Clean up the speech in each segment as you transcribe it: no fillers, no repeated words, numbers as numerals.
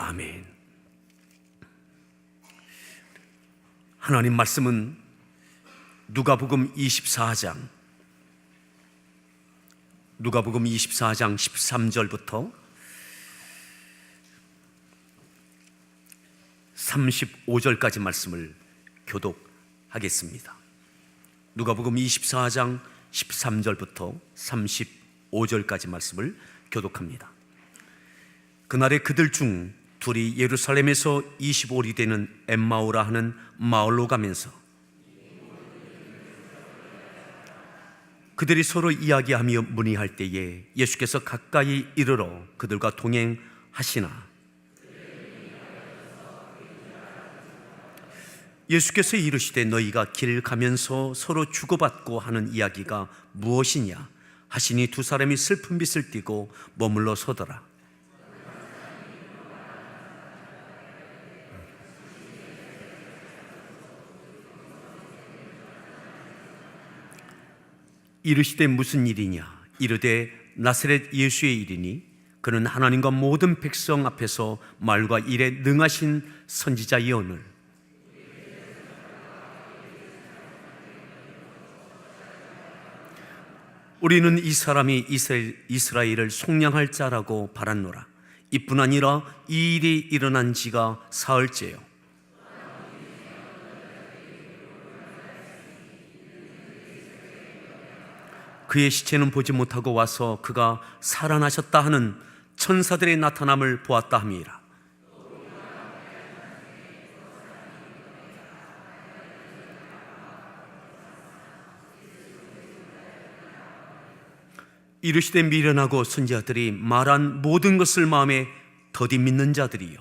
아멘. 하나님 말씀은 누가복음 24장 13절부터 35절까지 말씀을 교독하겠습니다. 누가복음 24장 13절부터 35절까지 말씀을 교독합니다. 그날에 그들 중 둘이 예루살렘에서 25里되는 엠마오라 하는 마을로 가면서 그들이 서로 이야기하며 문의할 때에 예수께서 가까이 이르러 그들과 동행하시나 예수께서 이르시되 너희가 길 가면서 서로 주고받고 하는 이야기가 무엇이냐 하시니 두 사람이 슬픈 빛을 띠고 머물러 서더라. 이르시되 무슨 일이냐 이르되 나사렛 예수의 일이니 그는 하나님과 모든 백성 앞에서 말과 일에 능하신 선지자이오늘 우리는 이 사람이 이스라엘을 속량할 자라고 바랐노라. 이뿐 아니라 이 일이 일어난 지가 사흘째요. 그의 시체는 보지 못하고 와서 그가 살아나셨다 하는 천사들의 나타남을 보았다 함이라. 이르시되 미련하고 선지자들이 말한 모든 것을 마음에 더디 믿는 자들이요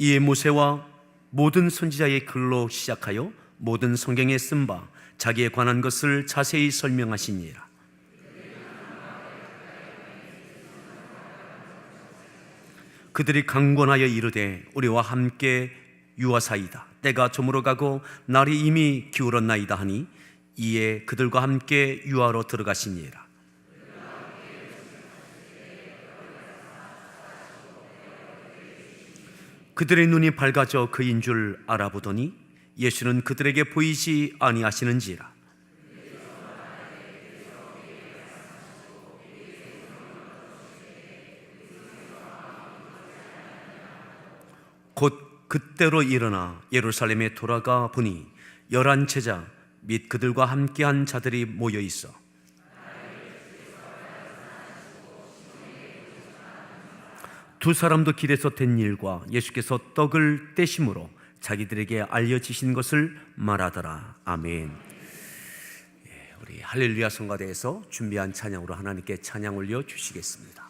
이에 모세와 모든 선지자의 글로 시작하여 모든 성경에 쓴 바 자기에 관한 것을 자세히 설명하시니라. 그들이 강권하여 이르되 우리와 함께 유하사이다. 때가 저물어 가고 날이 이미 기울었나이다 하니 이에 그들과 함께 유하로 들어가시니라. 그들의 눈이 밝아져 그인 줄 알아보더니 예수는 그들에게 보이지 아니하시는지라. 곧 그때로 일어나 예루살렘에 돌아가 보니 11 제자 및 그들과 함께한 자들이 모여 있어 두 사람도 길에서 된 일과 예수께서 떡을 떼심으로 자기들에게 알려지신 것을 말하더라. 아멘. 우리 할렐루야 성가대에서 준비한 찬양으로 하나님께 찬양 올려 주시겠습니다.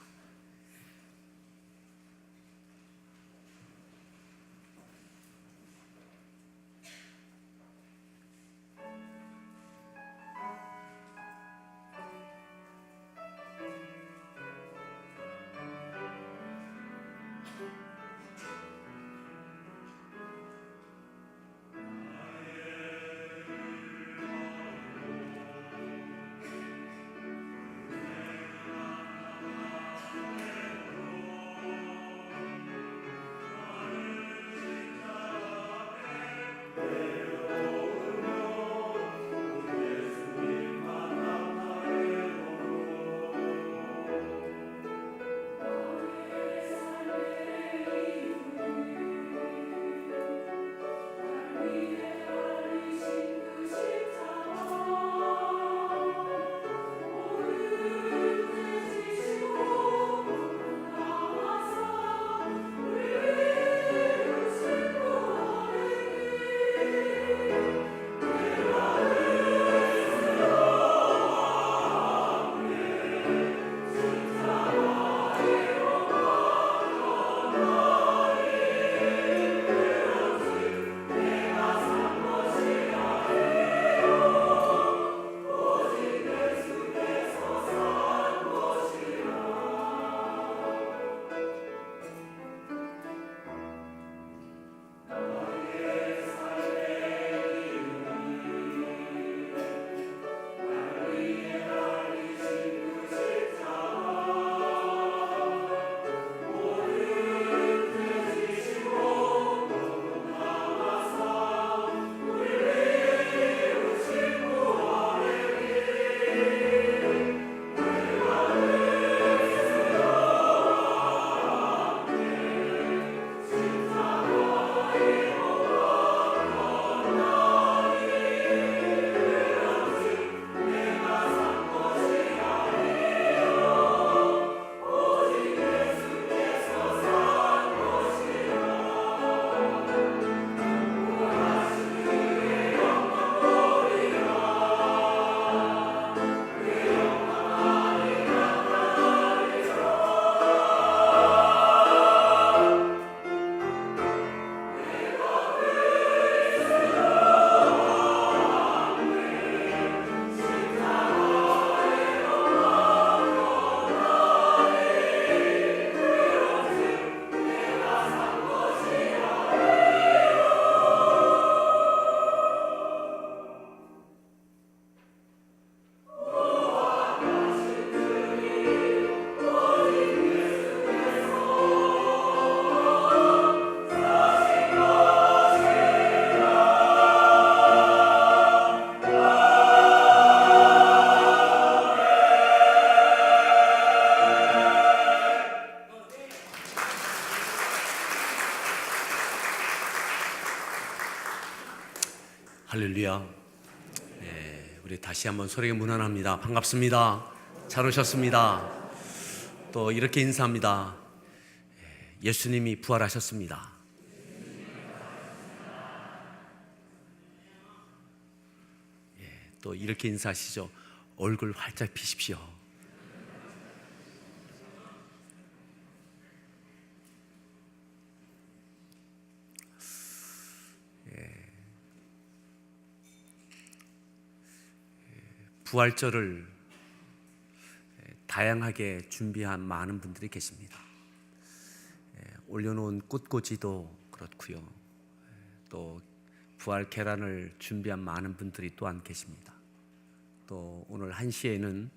할렐루야. 우리 다시 한번 소리가 문안합니다. 반갑습니다. 잘 오셨습니다. 또 이렇게 인사합니다. 예수님이 부활하셨습니다. 또 이렇게 인사하시죠. 얼굴 활짝 피십시오. 부활절을 다양하게 준비한 많은 분들이 계십니다. 올려놓은 꽃꽂이도 그렇고요. 또 부활 계란을 준비한 많은 분들이 또한 계십니다. 또 오늘 1시에는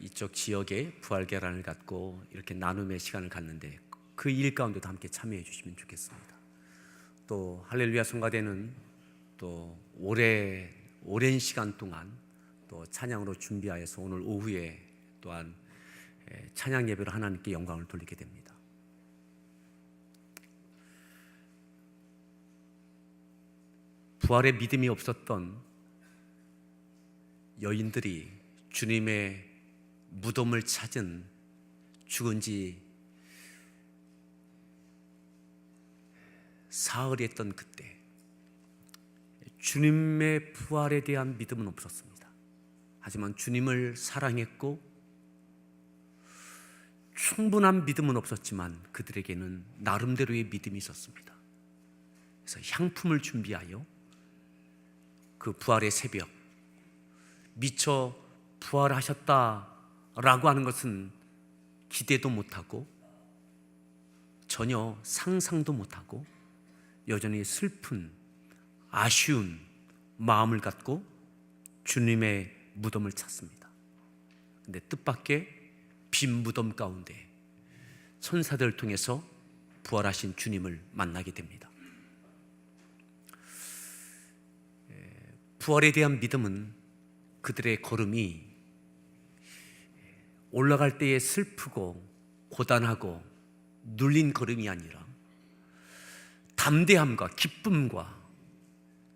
이쪽 지역에 부활 계란을 갖고 이렇게 나눔의 시간을 갖는데 그 일 가운데도 함께 참여해 주시면 좋겠습니다. 또 할렐루야 성가대는 또 오랜 시간 동안 또 찬양으로 준비하여서 오늘 오후에 또한 찬양 예배로 하나님께 영광을 돌리게 됩니다. 부활의 믿음이 없었던 여인들이 주님의 무덤을 찾은 죽은 지 사흘이 했던 그때 주님의 부활에 대한 믿음은 없었습니다. 하지만 주님을 사랑했고 충분한 믿음은 없었지만 그들에게는 나름대로의 믿음이 있었습니다. 그래서 향품을 준비하여 그 부활의 새벽, 미처 부활하셨다라고 하는 것은 기대도 못하고 전혀 상상도 못하고 여전히 슬픈 아쉬운 마음을 갖고 주님의 무덤을 찾습니다. 근데 뜻밖의 빈 무덤 가운데 천사들을 통해서 부활하신 주님을 만나게 됩니다. 부활에 대한 믿음은 그들의 걸음이 올라갈 때에 슬프고 고단하고 눌린 걸음이 아니라 담대함과 기쁨과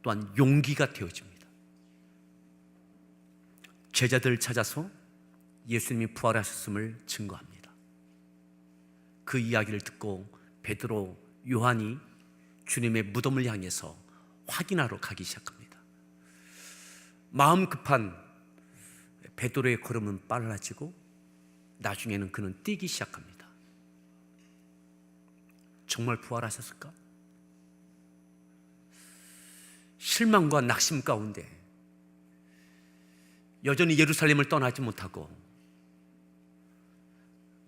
또한 용기가 되어집니다. 제자들을 찾아서 예수님이 부활하셨음을 증거합니다. 그 이야기를 듣고 베드로, 요한이 주님의 무덤을 향해서 확인하러 가기 시작합니다. 마음 급한 베드로의 걸음은 빨라지고 나중에는 그는 뛰기 시작합니다. 정말 부활하셨을까? 실망과 낙심 가운데 여전히 예루살렘을 떠나지 못하고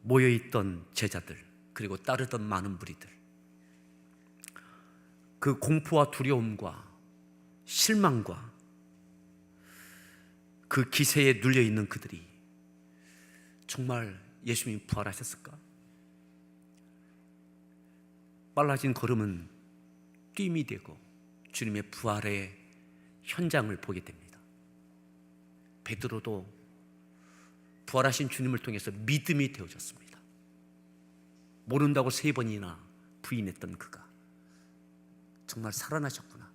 모여있던 제자들 그리고 따르던 많은 무리들, 그 공포와 두려움과 실망과 그 기세에 눌려있는 그들이 정말 예수님이 부활하셨을까? 빨라진 걸음은 뜀이 되고 주님의 부활의 현장을 보게 됩니다. 베드로도 부활하신 주님을 통해서 믿음이 되어졌습니다. 모른다고 3번이나 부인했던 그가 정말 살아나셨구나,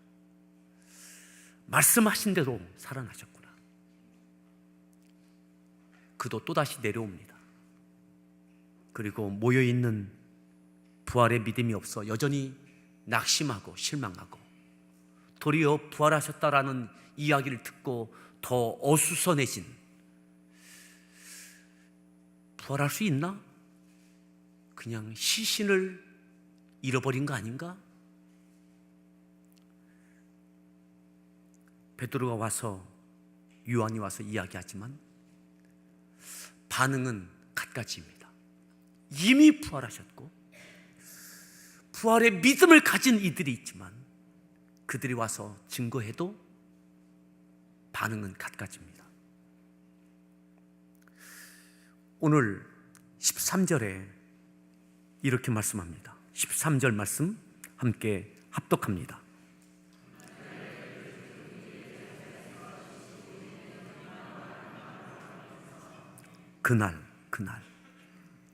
말씀하신 대로 살아나셨구나. 그도 또다시 내려옵니다. 그리고 모여있는 부활의 믿음이 없어 여전히 낙심하고 실망하고 도리어 부활하셨다라는 이야기를 듣고 더 어수선해진, 부활할 수 있나? 그냥 시신을 잃어버린 거 아닌가? 베드로가 와서, 요한이 와서 이야기하지만 반응은 갖가지입니다. 이미 부활하셨고 부활의 믿음을 가진 이들이 있지만 그들이 와서 증거해도 반응은 갖가지입니다. 오늘 13절에 이렇게 말씀합니다. 13절 말씀 함께 합독합니다. 그날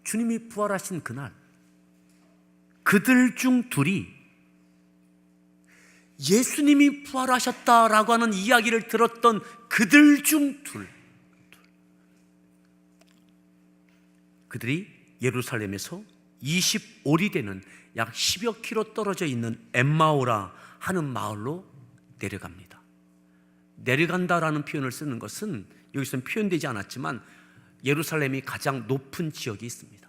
주님이 부활하신 그날 그들 중 둘이 예수님이 부활하셨다라고 하는 이야기를 들었던 그들 중 둘, 그들이 예루살렘에서 25리 되는 약 10여 킬로 떨어져 있는 엠마오라 하는 마을로 내려갑니다. 내려간다라는 표현을 쓰는 것은 여기서는 표현되지 않았지만 예루살렘이 가장 높은 지역이 있습니다.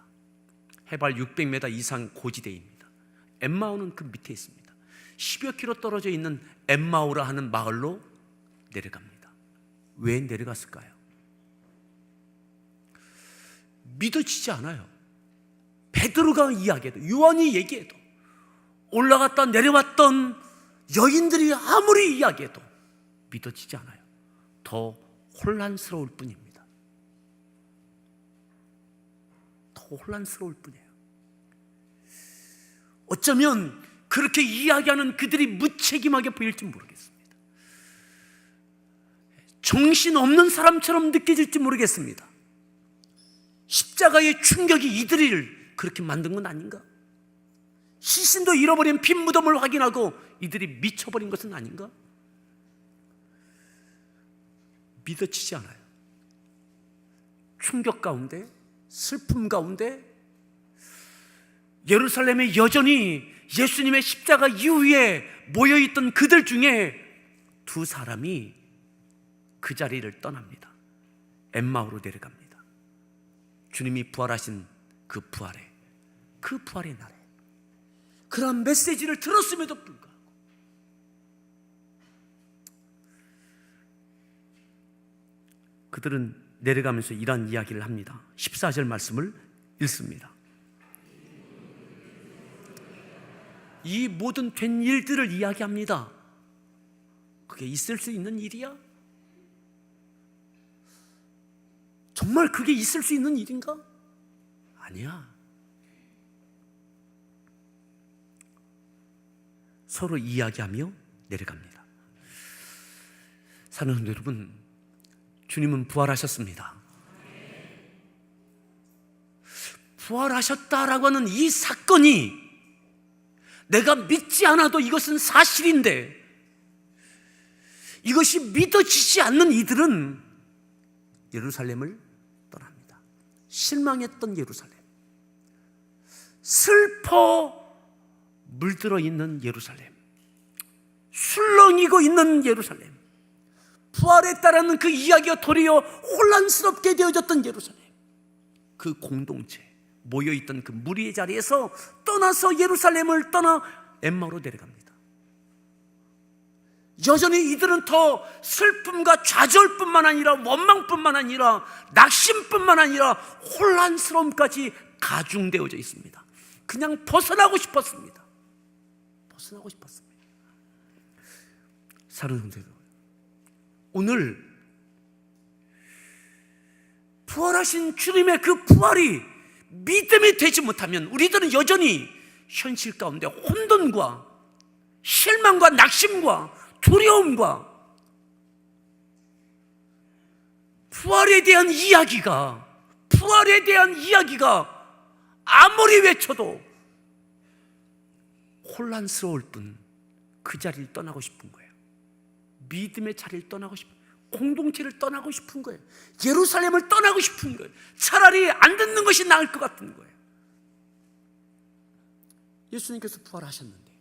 해발 600m 이상 고지대입니다. 엠마오는 그 밑에 있습니다. 10여 킬로 떨어져 있는 엠마오라 하는 마을로 내려갑니다. 왜 내려갔을까요? 믿어지지 않아요. 베드로가 이야기해도, 요한이 얘기해도, 올라갔다 내려왔던 여인들이 아무리 이야기해도 믿어지지 않아요. 더 혼란스러울 뿐입니다. 더 혼란스러울 뿐이에요. 어쩌면 그렇게 이야기하는 그들이 무책임하게 보일지 모르겠습니다. 정신없는 사람처럼 느껴질지 모르겠습니다. 십자가의 충격이 이들을 그렇게 만든 건 아닌가? 시신도 잃어버린 빈 무덤을 확인하고 이들이 미쳐버린 것은 아닌가? 믿어지지 않아요. 충격 가운데, 슬픔 가운데 예루살렘에 여전히 예수님의 십자가 이후에 모여있던 그들 중에 두 사람이 그 자리를 떠납니다. 엠마오로 내려갑니다. 주님이 부활하신 그 부활의 날에 그런 메시지를 들었음에도 불구하고 그들은 내려가면서 이런 이야기를 합니다. 14절 말씀을 읽습니다. 이 모든 된 일들을 이야기합니다. 그게 있을 수 있는 일이야? 정말 그게 있을 수 있는 일인가? 아니야. 서로 이야기하며 내려갑니다. 사랑하는 여러분, 주님은 부활하셨습니다. 부활하셨다라고 하는 이 사건이 내가 믿지 않아도 이것은 사실인데, 이것이 믿어지지 않는 이들은 예루살렘을 떠납니다. 실망했던 예루살렘, 슬퍼 물들어 있는 예루살렘, 술렁이고 있는 예루살렘, 부활했다라는 그 이야기가 도리어 혼란스럽게 되어졌던 예루살렘, 그 공동체 모여있던 그 무리의 자리에서 떠나서 예루살렘을 떠나 엠마오로 내려갑니다. 여전히 이들은 더 슬픔과 좌절뿐만 아니라 원망뿐만 아니라 낙심뿐만 아니라 혼란스러움까지 가중되어져 있습니다. 그냥 벗어나고 싶었습니다. 벗어나고 싶었습니다. 사랑하는 여러분, 오늘 부활하신 주님의 그 부활이 믿음이 되지 못하면 우리들은 여전히 현실 가운데 혼돈과 실망과 낙심과 두려움과 부활에 대한 이야기가 아무리 외쳐도 혼란스러울 뿐 그 자리를 떠나고 싶은 거예요. 믿음의 자리를 떠나고 싶은 거예요. 공동체를 떠나고 싶은 거예요. 예루살렘을 떠나고 싶은 거예요. 차라리 안 듣는 것이 나을 것 같은 거예요. 예수님께서 부활하셨는데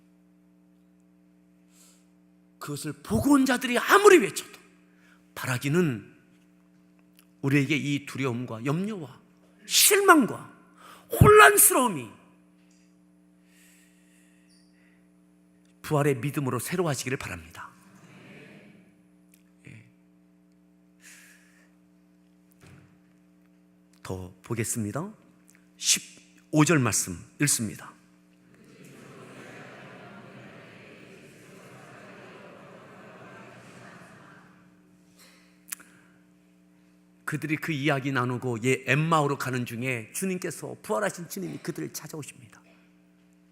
그것을 보고 온 자들이 아무리 외쳐도 바라기는 우리에게 이 두려움과 염려와 실망과 혼란스러움이 부활의 믿음으로 새로워지기를 바랍니다. 더 보겠습니다. 15절 말씀 읽습니다. 그들이 그 이야기 나누고 엠마오로 가는 중에 주님께서, 부활하신 주님이 그들을 찾아오십니다.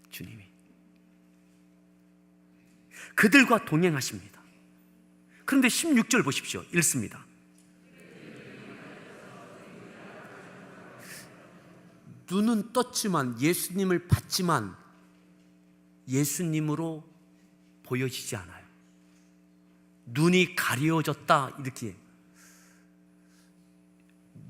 주님이 그들과 동행하십니다. 그런데 16절 보십시오. 읽습니다. 눈은 떴지만, 예수님을 봤지만 예수님으로 보여지지 않아요. 눈이 가려졌다 이렇게.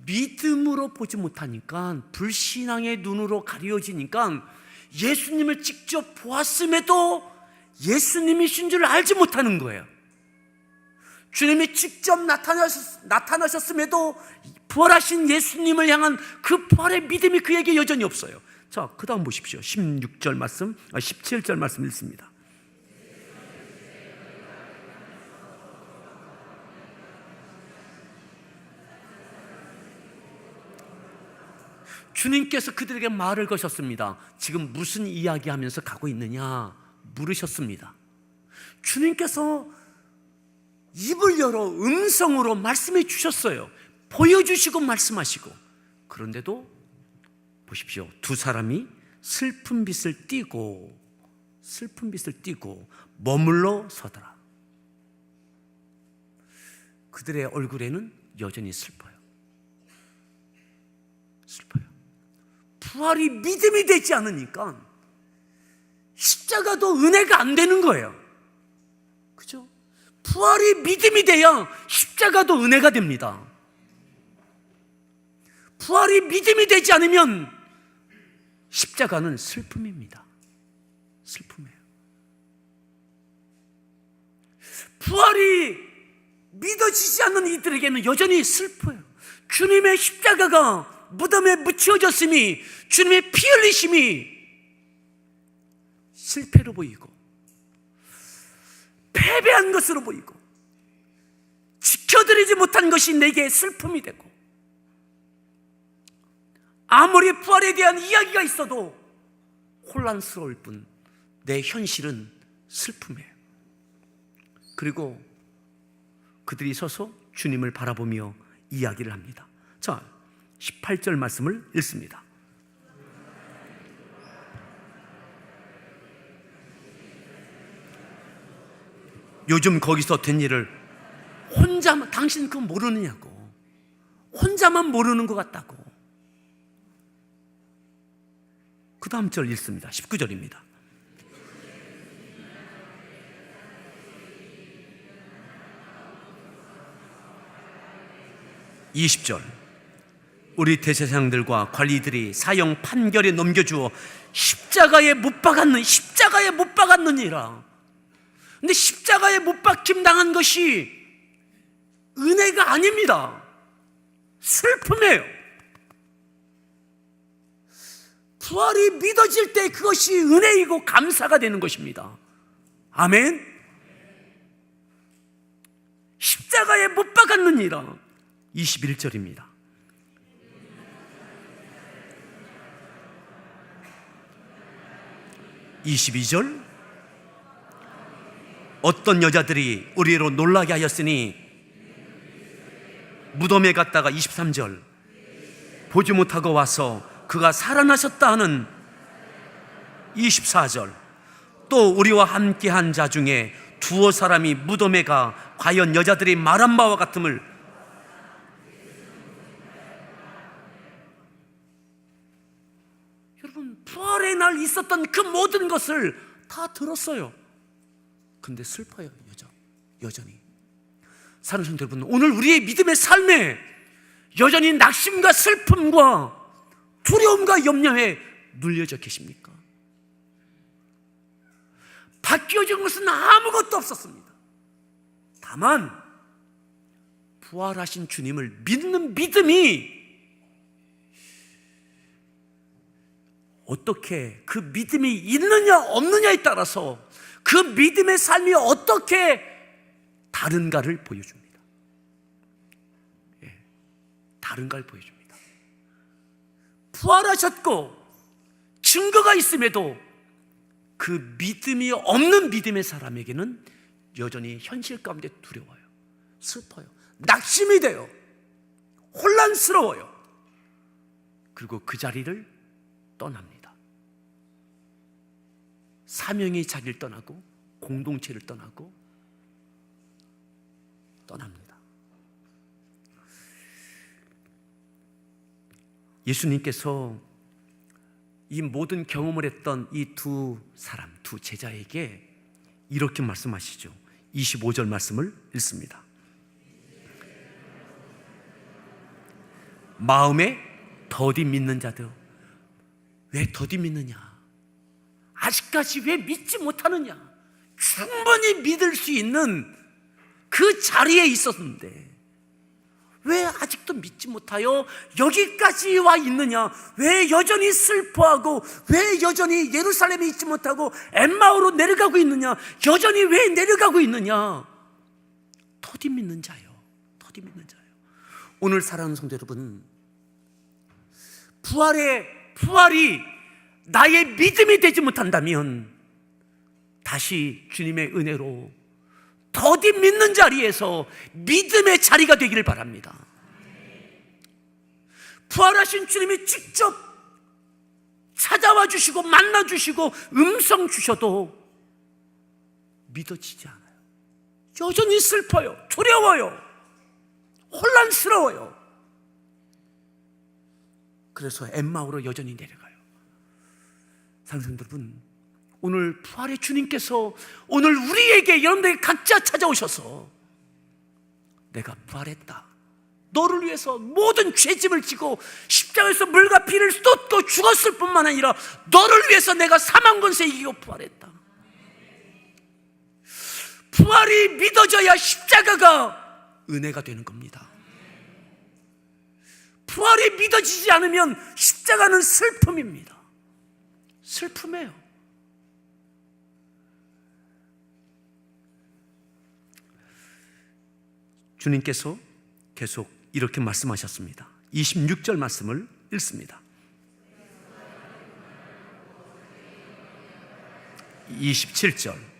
믿음으로 보지 못하니까, 불신앙의 눈으로 가려지니까 예수님을 직접 보았음에도 예수님이신 줄 알지 못하는 거예요. 주님이 직접 나타나셨음에도 부활하신 예수님을 향한 그 부활의 믿음이 그에게 여전히 없어요. 자, 그 다음 보십시오. 17절 말씀 읽습니다. 주님께서 그들에게 말을 거셨습니다. 지금 무슨 이야기하면서 가고 있느냐 물으셨습니다. 주님께서 입을 열어 음성으로 말씀해 주셨어요. 보여주시고 말씀하시고. 그런데도 보십시오. 두 사람이 슬픈 빛을 띠고 머물러 서더라. 그들의 얼굴에는 여전히 슬퍼요. 부활이 믿음이 되지 않으니까 십자가도 은혜가 안 되는 거예요. 그죠? 부활이 믿음이 돼야 십자가도 은혜가 됩니다. 부활이 믿음이 되지 않으면 십자가는 슬픔입니다. 슬픔이에요. 부활이 믿어지지 않는 이들에게는 여전히 슬퍼요. 주님의 십자가가 무덤에 묻혀졌음이, 주님의 피 흘리심이 실패로 보이고 패배한 것으로 보이고 지켜드리지 못한 것이 내게 슬픔이 되고, 아무리 부활에 대한 이야기가 있어도 혼란스러울 뿐 내 현실은 슬픔이에요. 그리고 그들이 서서 주님을 바라보며 이야기를 합니다. 자, 18절 말씀을 읽습니다. 요즘 거기서 된 일을 혼자만, 당신 그거 모르느냐고, 혼자만 모르는 것 같다고. 그 다음 절 읽습니다. 19절입니다. (20절) 우리 대제사장들과 관리들이 사형 판결에 넘겨주어 십자가에 못 박았느니라. 근데 십자가에 못 박힘 당한 것이 은혜가 아닙니다. 슬픔이에요. 부활이 믿어질 때 그것이 은혜이고 감사가 되는 것입니다. 아멘. 십자가에 못 박았느니라. 21절입니다. (22절) 어떤 여자들이 우리로 놀라게 하였으니 무덤에 갔다가 (23절) 보지 못하고 와서 그가 살아나셨다 하는 (24절) 또 우리와 함께한 자 중에 두어 사람이 무덤에 가 과연 여자들이 말한 바와 같음을. 여러분, 부활의 날 있었던 그 모든 것을 다 들었어요. 근데 슬퍼요. 여전히. 사랑하는 성도 여러분, 오늘 우리의 믿음의 삶에 여전히 낙심과 슬픔과 두려움과 염려에 눌려져 계십니까? 바뀌어진 것은 아무것도 없었습니다. 다만 부활하신 주님을 믿는 믿음이 어떻게, 그 믿음이 있느냐 없느냐에 따라서 그 믿음의 삶이 어떻게 다른가를 보여줍니다. 다른가를 보여줍니다. 부활하셨고 증거가 있음에도 그 믿음이 없는 믿음의 사람에게는 여전히 현실 가운데 두려워요. 슬퍼요. 낙심이 돼요. 혼란스러워요. 그리고 그 자리를 떠납니다. 사명이 자기를 떠나고 공동체를 떠나고 떠납니다. 예수님께서 이 모든 경험을 했던 이 두 사람, 두 제자에게 이렇게 말씀하시죠. 25절 말씀을 읽습니다. 마음에 더디 믿는 자들. 왜 더디 믿느냐? 아직까지 왜 믿지 못하느냐? 충분히 믿을 수 있는 그 자리에 있었는데 왜 아직도 믿지 못하여 여기까지 와 있느냐? 왜 여전히 슬퍼하고, 왜 여전히 예루살렘에 있지 못하고 엠마오로 내려가고 있느냐? 여전히 왜 내려가고 있느냐? 더디 믿는 자요. 더디 믿는 자요. 오늘 사랑하는 성도 여러분, 부활이 나의 믿음이 되지 못한다면 다시 주님의 은혜로 더디 믿는 자리에서 믿음의 자리가 되기를 바랍니다. 부활하신 주님이 직접 찾아와 주시고 만나 주시고 음성 주셔도 믿어지지 않아요. 여전히 슬퍼요. 두려워요. 혼란스러워요. 그래서 엠마오로 여전히 내려가요. 사랑하는 여러분, 오늘 부활의 주님께서 오늘 우리에게, 여러분들에게 각자 찾아오셔서 내가 부활했다, 너를 위해서 모든 죄짐을 지고 십자가에서 물과 피를 쏟고 죽었을 뿐만 아니라 너를 위해서 내가 사망 권세 이기고 부활했다. 부활이 믿어져야 십자가가 은혜가 되는 겁니다. 부활이 믿어지지 않으면 십자가는 슬픔입니다. 슬픔이에요. 주님께서 계속 이렇게 말씀하셨습니다. 26절 말씀을 읽습니다. 27절.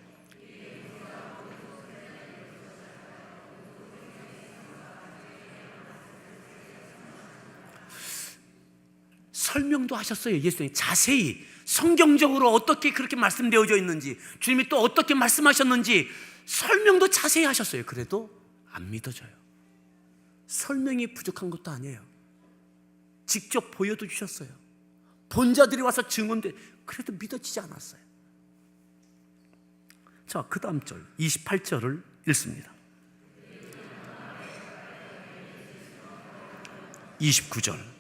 설명도 하셨어요. 예수님 자세히 성경적으로 어떻게 그렇게 말씀되어져 있는지, 주님이 또 어떻게 말씀하셨는지 설명도 자세히 하셨어요. 그래도 안 믿어져요. 설명이 부족한 것도 아니에요. 직접 보여도 주셨어요. 본자들이 와서 증언돼, 그래도 믿어지지 않았어요. 자, 그 다음 절 28절을 읽습니다. 29절.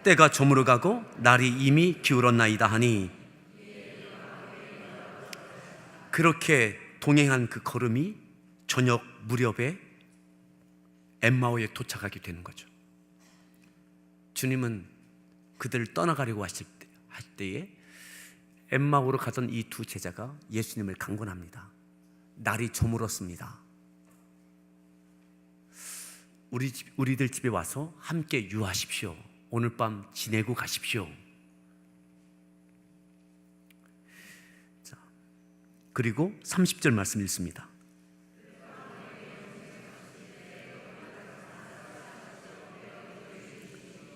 때가 저물어가고 날이 이미 기울었나이다 하니, 그렇게 동행한 그 걸음이 저녁 무렵에 엠마오에 도착하게 되는 거죠. 주님은 그들을 떠나가려고 하실 때에 엠마오로 가던 이 두 제자가 예수님을 강권합니다. 날이 저물었습니다. 우리들 집에 와서 함께 유하십시오. 오늘 밤 지내고 가십시오. 자, 그리고 30절 말씀 읽습니다.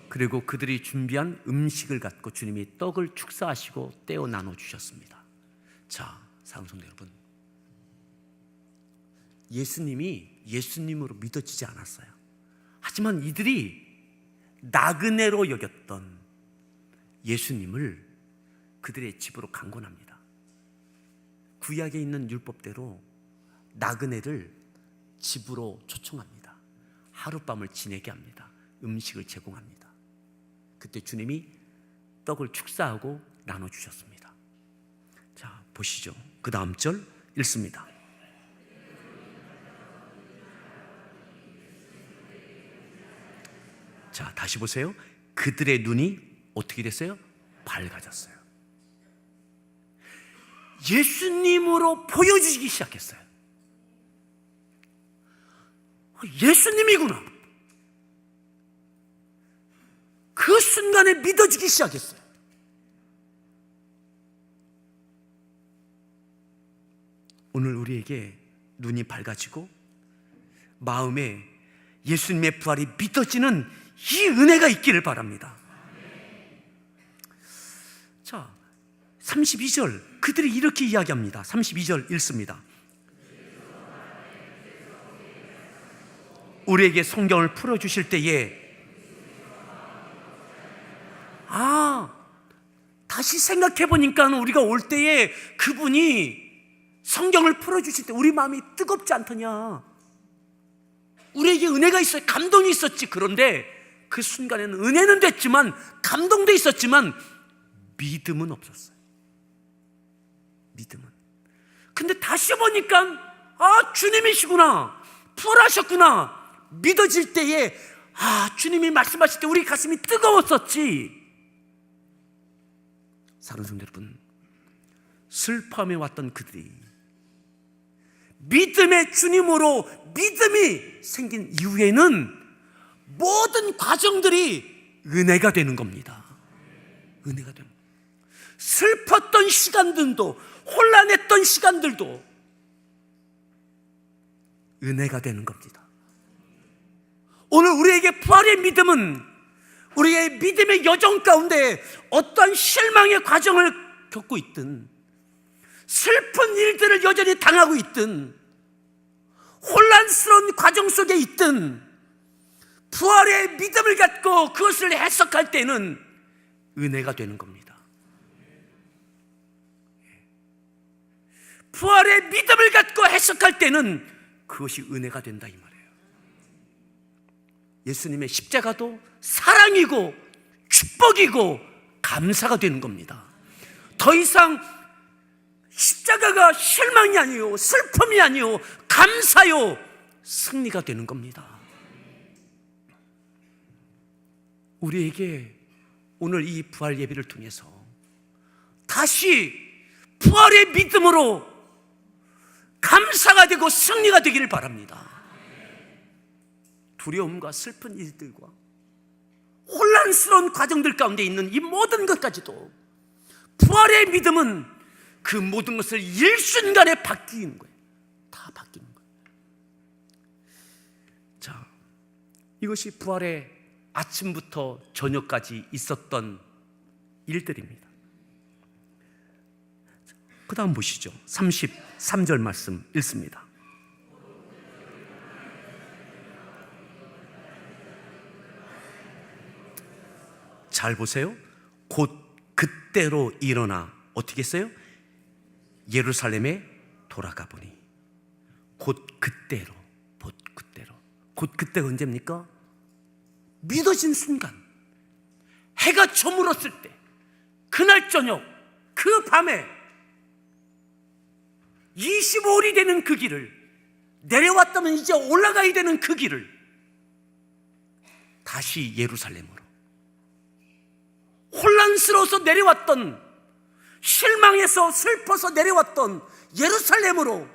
그리고 그들이 준비한 음식을 갖고 주님이 떡을 축사하시고 떼어 나눠주셨습니다. 자, 사랑하는 성도 여러분, 예수님이 예수님으로 믿어지지 않았어요. 하지만 이들이 나그네로 여겼던 예수님을 그들의 집으로 강권합니다. 구약에 있는 율법대로 나그네를 집으로 초청합니다. 하룻밤을 지내게 합니다. 음식을 제공합니다. 그때 주님이 떡을 축사하고 나눠주셨습니다. 자, 보시죠. 그 다음 절 읽습니다. 자, 다시 보세요. 그들의 눈이 어떻게 됐어요? 밝아졌어요. 예수님으로 보여주기 시작했어요. 예수님이구나. 그 순간에 믿어지기 시작했어요. 오늘 우리에게 눈이 밝아지고 마음에 예수님의 부활이 믿어지는 이 은혜가 있기를 바랍니다. 자, 32절 그들이 이렇게 이야기합니다. 32절 읽습니다. 우리에게 성경을 풀어주실 때에 다시 생각해 보니까 우리가 올 때에 그분이 성경을 풀어주실 때 우리 마음이 뜨겁지 않더냐. 우리에게 은혜가 있어요. 감동이 있었지. 그런데 그 순간에는 은혜는 됐지만, 감동도 있었지만 믿음은 없었어요. 믿음은. 근데 다시 보니까 주님이시구나, 부활하셨구나 믿어질 때에 주님이 말씀하실 때 우리 가슴이 뜨거웠었지. 사랑하는 성도 여러분, 슬퍼함에 왔던 그들이 믿음의 주님으로 믿음이 생긴 이후에는 모든 과정들이 은혜가 되는 겁니다. 은혜가 되는 겁니다. 슬펐던 시간들도, 혼란했던 시간들도 은혜가 되는 겁니다. 오늘 우리에게 부활의 믿음은 우리의 믿음의 여정 가운데 어떤 실망의 과정을 겪고 있든, 슬픈 일들을 여전히 당하고 있든, 혼란스러운 과정 속에 있든, 부활의 믿음을 갖고 그것을 해석할 때는 은혜가 되는 겁니다. 부활의 믿음을 갖고 해석할 때는 그것이 은혜가 된다, 이 말이에요. 예수님의 십자가도 사랑이고 축복이고 감사가 되는 겁니다. 더 이상 십자가가 실망이 아니요, 슬픔이 아니요, 감사요, 승리가 되는 겁니다. 우리에게 오늘 이 부활 예배를 통해서 다시 부활의 믿음으로 감사가 되고 승리가 되기를 바랍니다. 두려움과 슬픈 일들과 혼란스러운 과정들 가운데 있는 이 모든 것까지도 부활의 믿음은 그 모든 것을 일순간에 바뀌는 거예요. 다 바뀌는 거예요. 자, 이것이 부활의 아침부터 저녁까지 있었던 일들입니다. 그 다음 보시죠. 33절 말씀 읽습니다. 잘 보세요. 곧 그때로 일어나 어떻게 했어요? 예루살렘에 돌아가 보니. 곧 그때로, 곧 그때가 언제입니까? 믿어진 순간, 해가 저물었을 때, 그날 저녁, 그 밤에 25일이 되는 그 길을, 내려왔다면 이제 올라가야 되는 그 길을 다시 예루살렘으로, 혼란스러워서 내려왔던, 실망해서 슬퍼서 내려왔던 예루살렘으로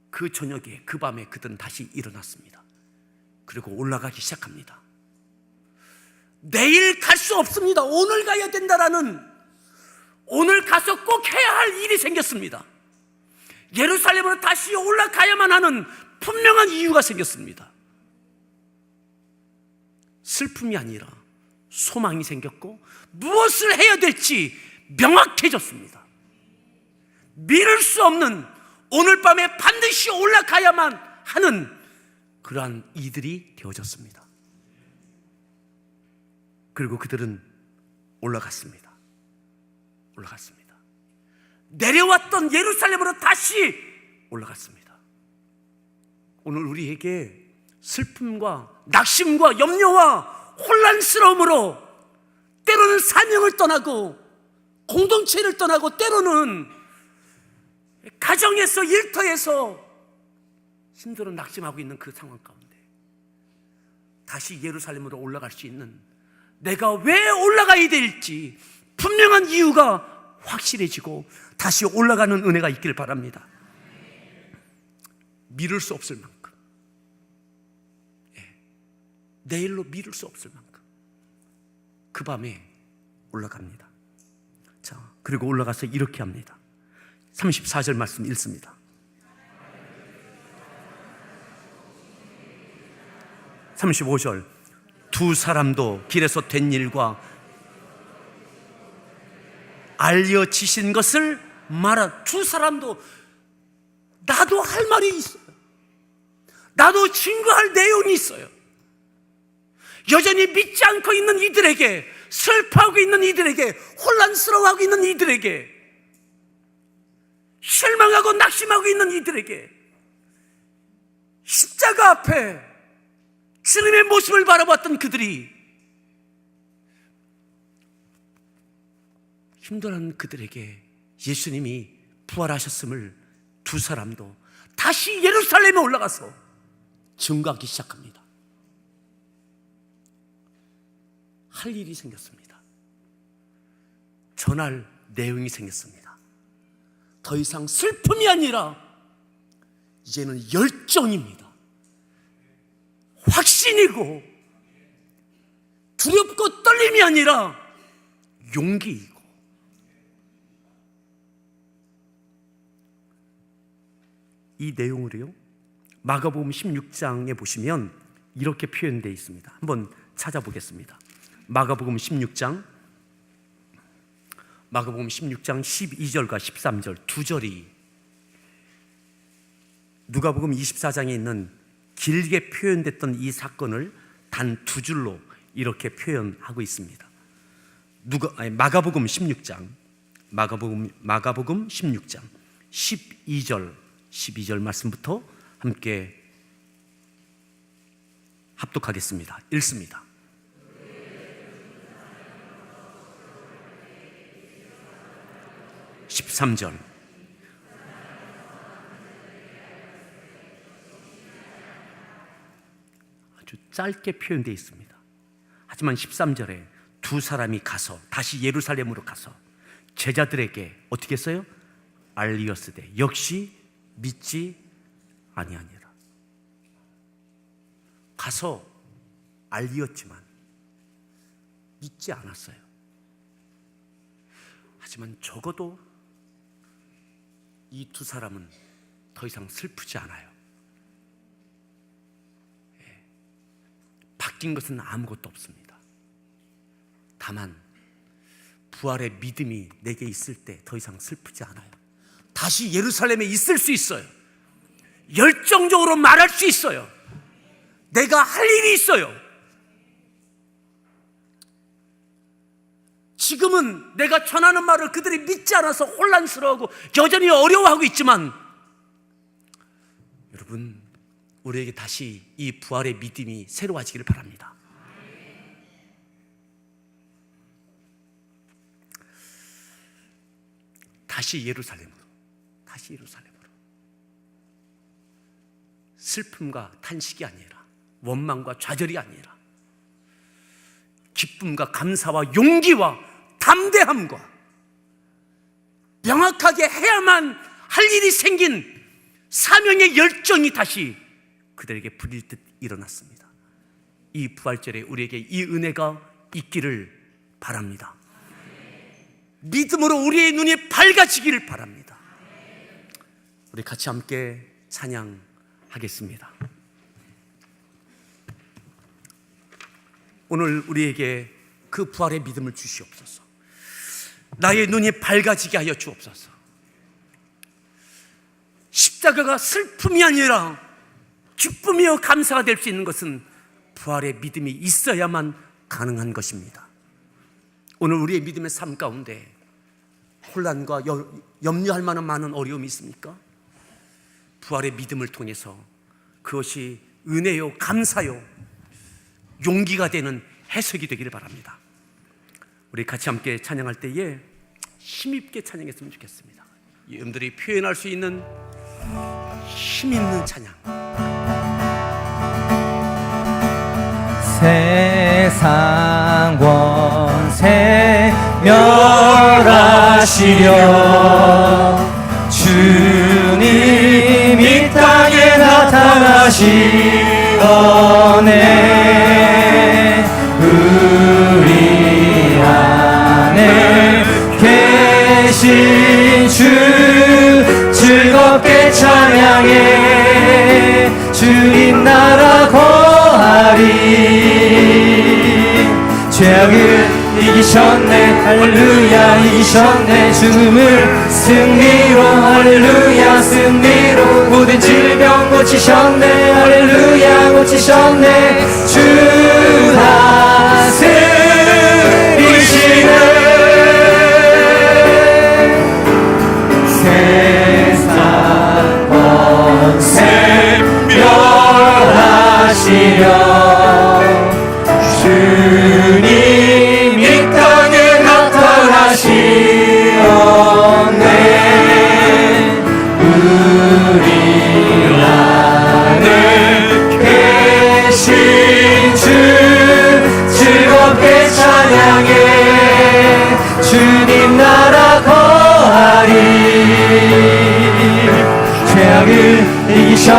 그 저녁에, 그 밤에 그들은 다시 일어났습니다. 그리고 올라가기 시작합니다. 내일 갈 수 없습니다. 오늘 가야 된다라는, 오늘 가서 꼭 해야 할 일이 생겼습니다. 예루살렘으로 다시 올라가야만 하는 분명한 이유가 생겼습니다. 슬픔이 아니라 소망이 생겼고 무엇을 해야 될지 명확해졌습니다. 미룰 수 없는, 오늘 밤에 반드시 올라가야만 하는 그러한 이들이 되어졌습니다. 그리고 그들은 올라갔습니다. 내려왔던 예루살렘으로 다시 올라갔습니다. 오늘 우리에게 슬픔과 낙심과 염려와 혼란스러움으로 때로는 사명을 떠나고 공동체를 떠나고 때로는 가정에서, 일터에서 힘들어 낙심하고 있는 그 상황 가운데 다시 예루살렘으로 올라갈 수 있는, 내가 왜 올라가야 될지 분명한 이유가 확실해지고 다시 올라가는 은혜가 있기를 바랍니다. 미룰 수 없을 만큼, 내일로 미룰 수 없을 만큼 그 밤에 올라갑니다. 자, 그리고 올라가서 이렇게 합니다. 34절 말씀 읽습니다. 35절, 두 사람도 길에서 된 일과 알려지신 것을 말하. 두 사람도, 나도 할 말이 있어요. 나도 증거할 내용이 있어요. 여전히 믿지 않고 있는 이들에게 슬퍼하고 있는 이들에게, 혼란스러워하고 있는 이들에게, 실망하고 낙심하고 있는 이들에게 십자가 앞에 주님의 모습을 바라봤던 그들이, 힘들어하는 그들에게 예수님이 부활하셨음을 두 사람도 다시 예루살렘에 올라가서 증거하기 시작합니다. 할 일이 생겼습니다. 전할 내용이 생겼습니다. 더 이상 슬픔이 아니라 이제는 열정입니다. 확신이고, 두렵고 떨림이 아니라 용기이고. 이 내용으로요, 마가복음 16장에 보시면 이렇게 표현되어 있습니다. 한번 찾아보겠습니다. 마가복음 16장 12절과 13절 두 절이 누가복음 24장에 있는 길게 표현됐던 이 사건을 단 두 줄로 이렇게 표현하고 있습니다. 마가복음 16장 12절 말씀부터 함께 합독하겠습니다. 읽습니다. 13절, 아주 짧게 표현되어 있습니다. 하지만 13절에 두 사람이 가서, 다시 예루살렘으로 가서 제자들에게 어떻게 했어요? 알리었으되 역시 믿지 아니하니라. 가서 알리었지만 믿지 않았어요. 하지만 적어도 이 두 사람은 더 이상 슬프지 않아요. 바뀐 것은 아무것도 없습니다. 다만 부활의 믿음이 내게 있을 때 더 이상 슬프지 않아요. 다시 예루살렘에 있을 수 있어요. 열정적으로 말할 수 있어요. 내가 할 일이 있어요. 지금은 내가 전하는 말을 그들이 믿지 않아서 혼란스러워하고 여전히 어려워하고 있지만, 여러분, 우리에게 다시 이 부활의 믿음이 새로워지기를 바랍니다. 다시 예루살렘으로. 슬픔과 탄식이 아니라, 원망과 좌절이 아니라, 기쁨과 감사와 용기와 담대함과 명확하게 해야만 할 일이 생긴 사명의 열정이 다시 그들에게 부릴듯 일어났습니다. 이 부활절에 우리에게 이 은혜가 있기를 바랍니다. 믿음으로 우리의 눈이 밝아지기를 바랍니다. 우리 같이 함께 찬양하겠습니다. 오늘 우리에게 그 부활의 믿음을 주시옵소서. 나의 눈이 밝아지게 하여 주옵소서. 십자가가 슬픔이 아니라 기쁨이요 감사가 될 수 있는 것은 부활의 믿음이 있어야만 가능한 것입니다. 오늘 우리의 믿음의 삶 가운데 혼란과 염려할 만한 많은 어려움이 있습니까? 부활의 믿음을 통해서 그것이 은혜요 감사요 용기가 되는 해석이 되기를 바랍니다. 우리 같이 함께 찬양할 때에 힘있게 찬양했으면 좋겠습니다. 여러분들이 표현할 수 있는 힘있는 찬양. 세상 권세 멸하시려 주님 이 땅에 나타나시더네. 우리 안에 계신 주 즐겁게 찬양해. 주님 나라 거하리. 죄악을 이기셨네. 할렐루야. 이기셨네. 죽음을 승리로. 할렐루야. 승리로. 모든 질병 고치셨네. 할렐루야. 고치셨네. 주 다스리시네.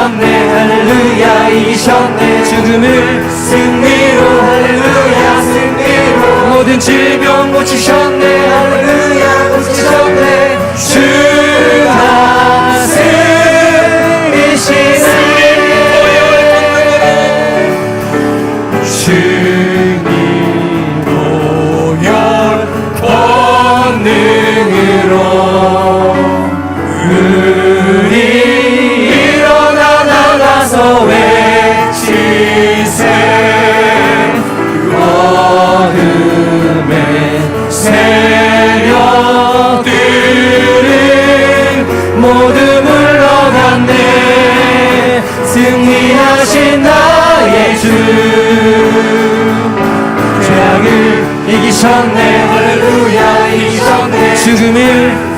이기셨네 할렐루야 이기셨네 죽음을 승리로 할렐루야 승리로 모든 질병 고치셨네 할렐루야 고치셨네 주가 승리시네 주님 보혈 권능으로 우리 일어나 나가서 외치세 어둠의 세력들은 모두 물러갔네 승리하신 나의 주 죄악을 이기셨네 할렐루야 이기셨네 죽음을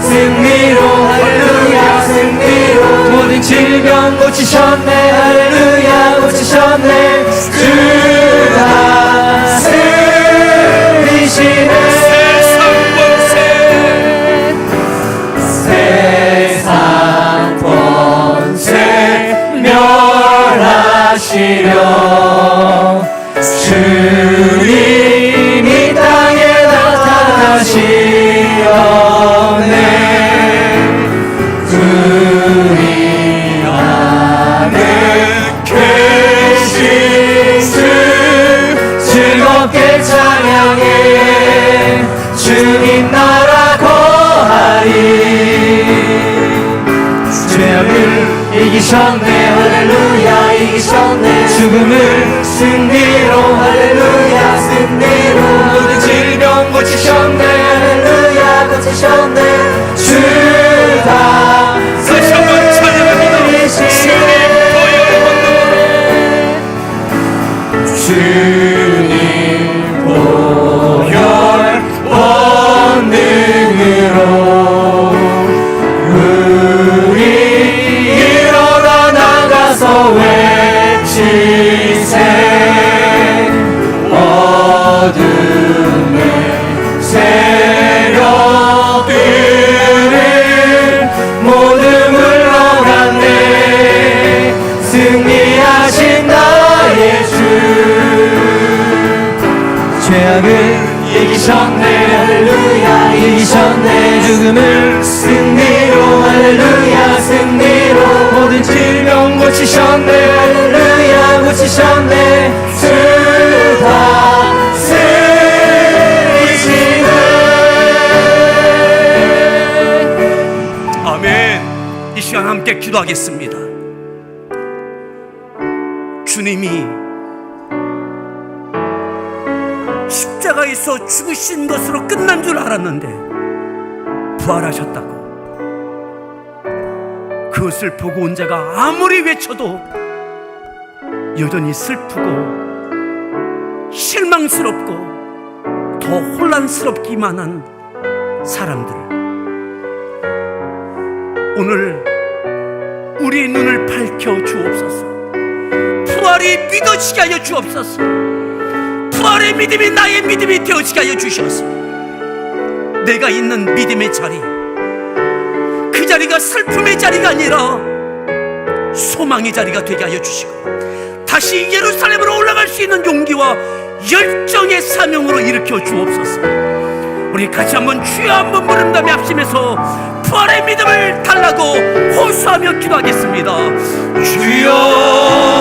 승리로 할렐루야 승리로 모든 질병 고치셨네 할렐루야 고치셨네 주가 승리시네 세상 권세 멸하시려 주님이 땅에 나타나시었네 우리 안에 계신 주 즐겁게 찬양해 주님 나라 거하리 죄악을 이기셨네 할렐루야 이기셨네 죽음을 승리로 할렐루야 승리로 모든 질병 고치셨네 할렐루야 고치셨네 주가 승리시네 주님 보혈 권능으로 우리 일어나 나가서 외치세 어둠의 세력들은 모두 물러갔네 승리하신 나의 주 죄악을 이기셨네 할렐루야 이기셨네 죽음을 승리로 할렐루야 승리로 모든 질병 고치셨네 할렐루야 고치셨네 주가 승리시네 아멘. 이 시간 함께 기도하겠습니다. 주님이 십자가에서 죽으신 것으로 끝난 줄 알았는데 부활하셨다고, 그것을 보고 온 자가 아무리 외쳐도 여전히 슬프고 실망스럽고 더 혼란스럽기만 한 사람들, 오늘 우리의 눈을 밝혀 주옵소서. 부활이 믿어지게 하여 주옵소서. 부활의 믿음이 나의 믿음이 되어지게 하여 주셔서 내가 있는 믿음의 자리, 그 자리가 슬픔의 자리가 아니라 소망의 자리가 되게 하여 주시고, 다시 예루살렘으로 올라갈 수 있는 용기와 열정의 사명으로 일으켜 주옵소서. 우리 같이 한번 주여 한번 부른다며 합심해서 부활의 믿음을 달라고 호소하며 기도하겠습니다. 주여